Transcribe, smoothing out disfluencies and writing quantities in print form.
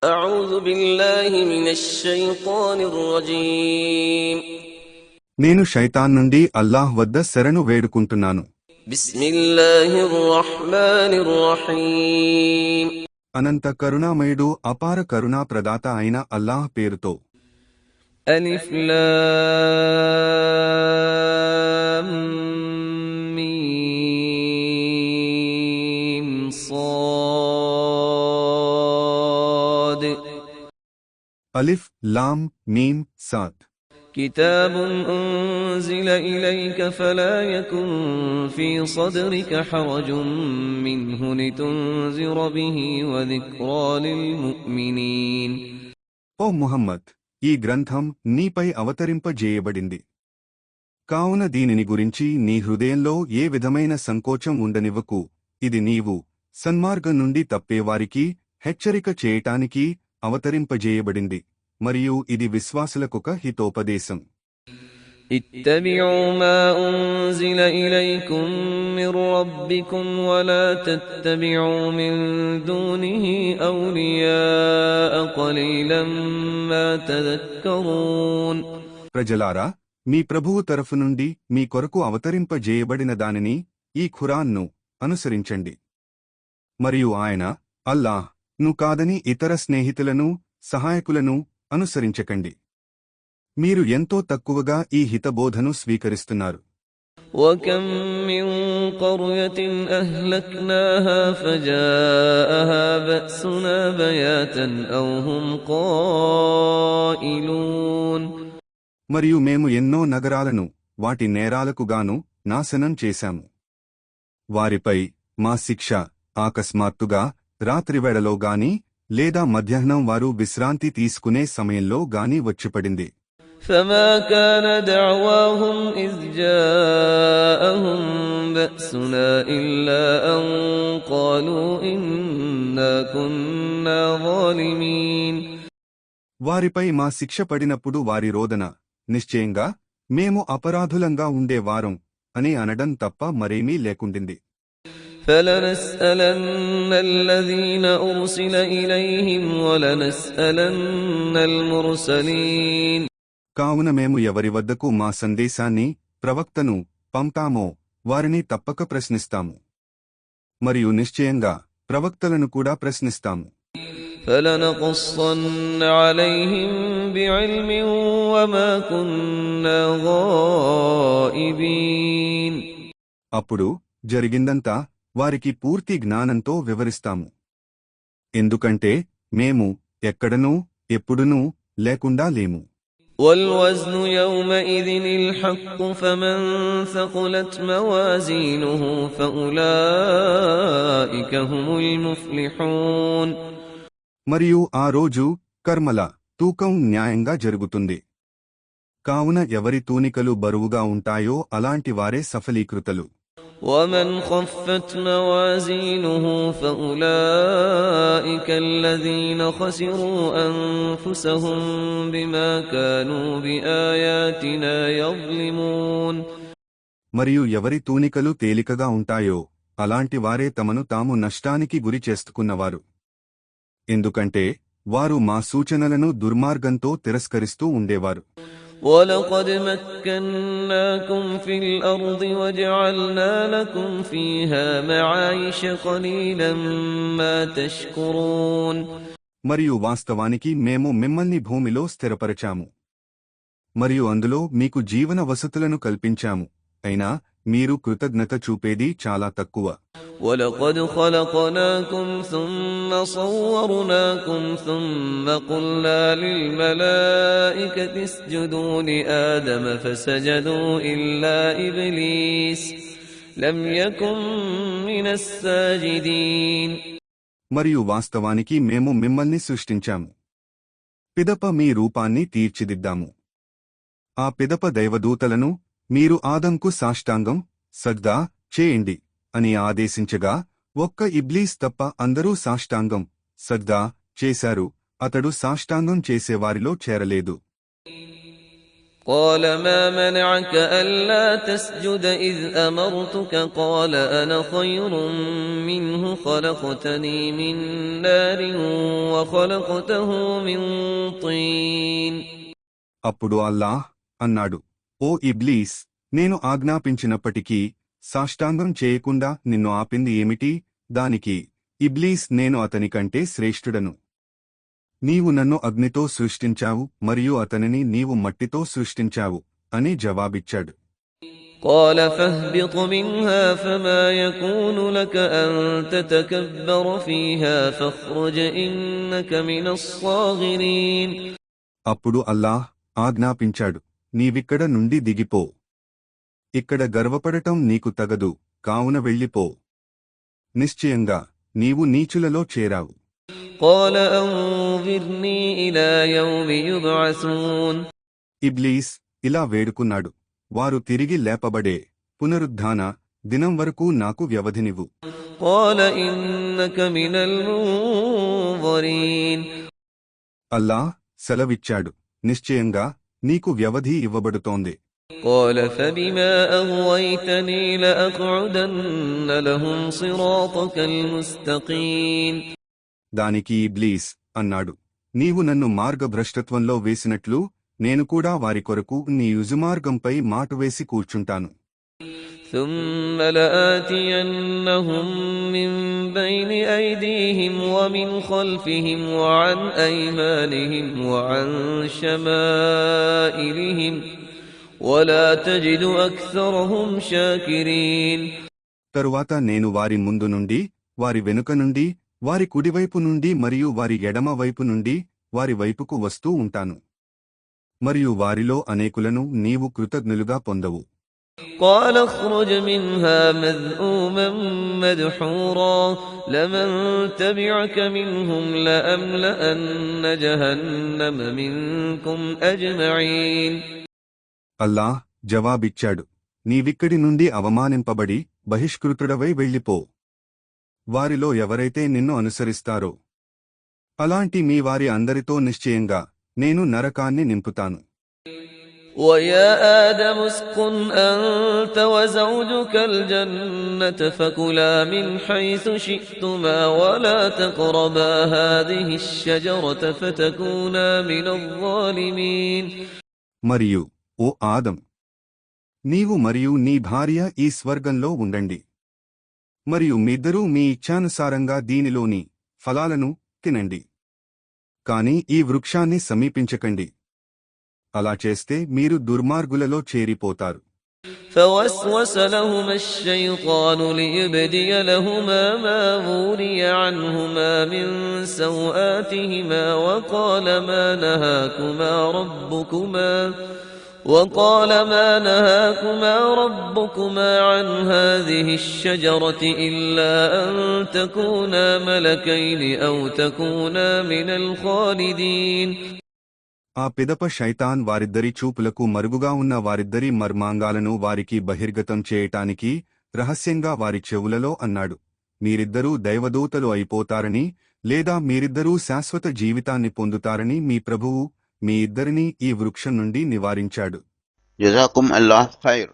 أعوذ بالله من الشيطان الرجيم నేను శైతాన్ నుండి అల్లాహ్ వద్ద శరణు వేడుకుంటున్నాను. بسم الله الرحمن الرحيم అనంత కరుణామయుడు అపార కరుణా ప్రదాత అయిన అల్లాహ్ పేరుతో. ألف لام ميم صاد అలిఫ్ లామ్ మీమ్ సాద్. كتاب أنزل إليك فلا يكن في صدرك حرج منه لتنذر به وذكرى للمؤمنين. ఓ ముహమ్మద్, ఈ గ్రంథం నీపై అవతరింపజేయబడింది. కావున దీనిని గురించి నీ హృదయంలో ఏ విధమైన సంకోచం ఉండనివ్వకు. ఇది నీవు సన్మార్గం నుండి తప్పేవారికి హెచ్చరిక చేయటానికి అవతరింపజేయబడింది, మరియు ఇది విశ్వాసులకొక హితోపదేశం. اتبعوا ما أنزل إليكم من ربكم ولا تتبعوا من دونه أولياء قليلا ما تذكرون. ప్రజలారా, మీ ప్రభువు తరఫు నుండి మీ కొరకు అవతరింపజేయబడిన దానిని, ఈ ఖురాన్ను అనుసరించండి. మరియు ఆయన అల్లాహ్ ను కాదని ఇతర స్నేహితులను, సహాయకులను అనుసరించకండి. మీరు ఎంతో తక్కువగా ఈ హితబోధను స్వీకరిస్తున్నారు. وكم من قرية أهلكناها فجاءها بأسنا بياتا أو هم قائلون. మరియు మేము ఎన్నో నగరాలను వాటి నేరాలకుగాను నాశనం చేశాము. వారిపై మా శిక్ష ఆకస్మాత్తుగా రాత్రివేళలో గాని లేదా మధ్యాహ్నం వారు విశ్రాంతి తీసుకునే సమయంలో గాని వచ్చిపడింది. فما كان دعواهم إذ جاءهم بأسنا إلا أن قالوا إنا كنا ظالمين. వారిపై మా శిక్ష పడినప్పుడు వారి రోదన నిశ్చయంగా మేము అపరాధులంగా ఉండేవారం అని అనడం తప్ప మరేమీ లేకుండింది. فلنسألن الذين أرسل إليهم ولنسألن المرسلين. కావున మేము ఎవరి వద్దకు మా సందేశాన్ని, ప్రవక్తను పంపామో వారిని తప్పక ప్రశ్నిస్తాము, మరియు నిశ్చయంగా ప్రవక్తలను కూడా ప్రశ్నిస్తాము. فلنقصن عليهم بعلم وما كنا غائبين. అప్పుడు జరిగిందంతా వారికి పూర్తి జ్ఞానంతో వివరిస్తాము, ఎందుకంటే మేము ఎక్కడనూ ఎప్పుడునూ లేకుండా లేము. والوزن يومئذ الحق فمن ثقلت موازينه فأولئك هم المفلحون. మరియు ఆ రోజు కర్మల తూకం న్యాయంగా జరుగుతుంది. కావున ఎవరి తూనికలు బరువుగా ఉంటాయో అలాంటి వారే సఫలీకృతలు. ومن خفت موازينه فأولئك الذين خسروا أنفسهم بما كانوا بآياتنا يظلمون. మరియు ఎవరి తూనికలు తేలికగా ఉంటాయో అలాంటి వారే తమను తాము నష్టానికి గురి చేసుకున్నవారు, ఎందుకంటే వారు మా సూచనలను దుర్మార్గంతో తిరస్కరిస్తూ ఉండేవారు. وَلَقَدْ مَكَّنَّاكُمْ فِي الْأَرْضِ وَجَعَلْنَا لَكُمْ فِيهَا مَعَايِشَ قَلِيلًا مَا تَشْكُرُونَ. మరియు వాస్తవానికి మేము మిమ్మల్ని భూమిలో స్థిరపరచాము, మరియు అందులో మీకు జీవన వసతులను కల్పించాము, అయినా మీరు కృతజ్ఞత చూపేది చాలా తక్కువ. وَلَقَدْ خَلَقْنَاكُمْ ثُمَّ صَوَّرْنَاكُمْ ثُمَّ قُلْنَا لِلْمَلَائِكَةِ اسْجُدُوا لِآدَمَ فَسَجَدُوا إِلَّا إِبْلِيسَ لَمْ يَكُنْ مِنَ السَّاجِدِينَ. మరియు వాస్తవానికి మేము మిమ్మల్ని సృష్టించాము, పిదప మీ రూపాన్ని తీర్చిదిద్దాము. ఆ పిదప దైవదూతలను మీరు ఆదంకు సాష్టాంగం సజ్దా చేయండి అని ఆదేశించగా ఒక్క ఇబ్లీస్ తప్ప అందరూ సాష్టాంగం సజ్దా చేశారు. అతడు సాష్టాంగం చేసేవారిలో చేరలేదు. قال ما منعك ألا تسجد إذ أمرتك قال أنا خير منه خلقتني من نار وخلقته من طين. అప్పుడు అల్లాహ్ అన్నాడు, ఓ ఇబ్లీస్, నేను ఆజ్ఞాపించినప్పటికీ సాష్టాంగం చేయకుండా నిన్ను ఆపింది ఏమిటి? దానికి ఇబ్లీస్, నేను అతని కంటే శ్రేష్ఠుడను. నీవు నన్ను అగ్నితో సృష్టించావు మరియు అతనిని నీవు మట్టితో సృష్టించావు అని జవాబిచ్చాడు. قال فاهبط منها فما يكون لك أن تتكبر فيها فاخرج إنك من الصاغرين. అప్పుడు అల్లాహ్ ఆజ్ఞాపించాడు, నీవిక్కడ నుండి దిగిపో. ఇక్కడ గర్వపడటం నీకు తగదు, కావున వెళ్ళిపో. నిశ్చయంగా నీవు నీచులలో చేరావు. قال أنظرني إلى يوم يبعثون. ఇబ్లీస్ ఇలా వేడుకున్నాడు, వారు తిరిగి లేపబడే పునరుద్ధాన దినం వరకు నాకు వ్యవధినివ్వు. قال إنك من المنظرين. అల్లాహ్ సెలవిచ్చాడు, నిశ్చయంగా నీకు వ్యవధి ఇవ్వబడుతోంది. قال فبما أغويتني لأقعدن لهم صراطك المستقيم. దానికి ఇబ్లీస్ అన్నాడు, నీవు నన్ను మార్గభ్రష్టత్వంలో వేసినట్లు నేను కూడా వారి కొరకు నీ యుజుమార్గంపై మాటువేసి కూర్చుంటాను. ثم لآتينهم من بين أيديهم ومن خلفهم وعن أيمانهم وعن شمائلهم ولا تجد أكثرهم شاكرين. తరువాత నేను వారి ముందు నుండి, వారి వెనుక నుండి, వారి కుడివైపు నుండి మరియు వారి ఎడమ వైపు నుండి వారి వైపుకు వస్తూ ఉంటాను. మరియు వారిలో అనేకులను నీవు కృతజ్ఞులుగా పొందవు. قال اخرج منها مذءوما مدحورا لمن تبعك منهم لأملأن جهنم منكم أجمعين. అల్లాహ్ జవాబిచ్చాడు, నీవిక్కడి నుండి అవమానింపబడి బహిష్కృతుడవై వెళ్ళిపో. వారిలో ఎవరైతే నిన్ను అనుసరిస్తారో అలాంటి మీ వారి అందరితో నిశ్చయంగా నేను నరకాన్ని నింపుతాను. ويا آدم اسكن أنت وزوجك الجنة فكلا من حيث شئتما ولا تقربا هذه الشجرة فتكونا من الظالمين. మరియు ఓ ఆదం, నీవు మరియు నీ భార్య ఈ స్వర్గంలో ఉండండి. మరియు మీద్దరూ మీ ఇచ్ఛానుసారంగా దీనిలోని ఫలాలను తినండి. కాని ఈ వృక్షాన్ని సమీపించకండి. అలా చేస్తే మీరు దుర్మార్గులలో చేరిపోతారు. فوسوس لهما الشيطان ليبدي لهما ما وري عنهما من سوآتهما وقال ما نهاكما ربكما عن هذه الشجرة إلا أن تكونا ملكين أو تكونا من الخالدين. ఆ పిదప శైతాన్ వారిద్దరి చూపులకు మరుగుగా ఉన్న వారిద్దరి మర్మాంగాలను వారికి బహిర్గతం చేయటానికి రహస్యంగా వారి చెవులలో అన్నాడు, మీరిద్దరూ దైవదూతలు అయిపోతారని లేదా మీరిద్దరూ శాశ్వత జీవితాన్ని పొందుతారని మీ ప్రభువు మీ ఇద్దరినీ ఈ వృక్షం నుండి నివారించాడు. జజాకుం అల్లాహ్ ఖైర్.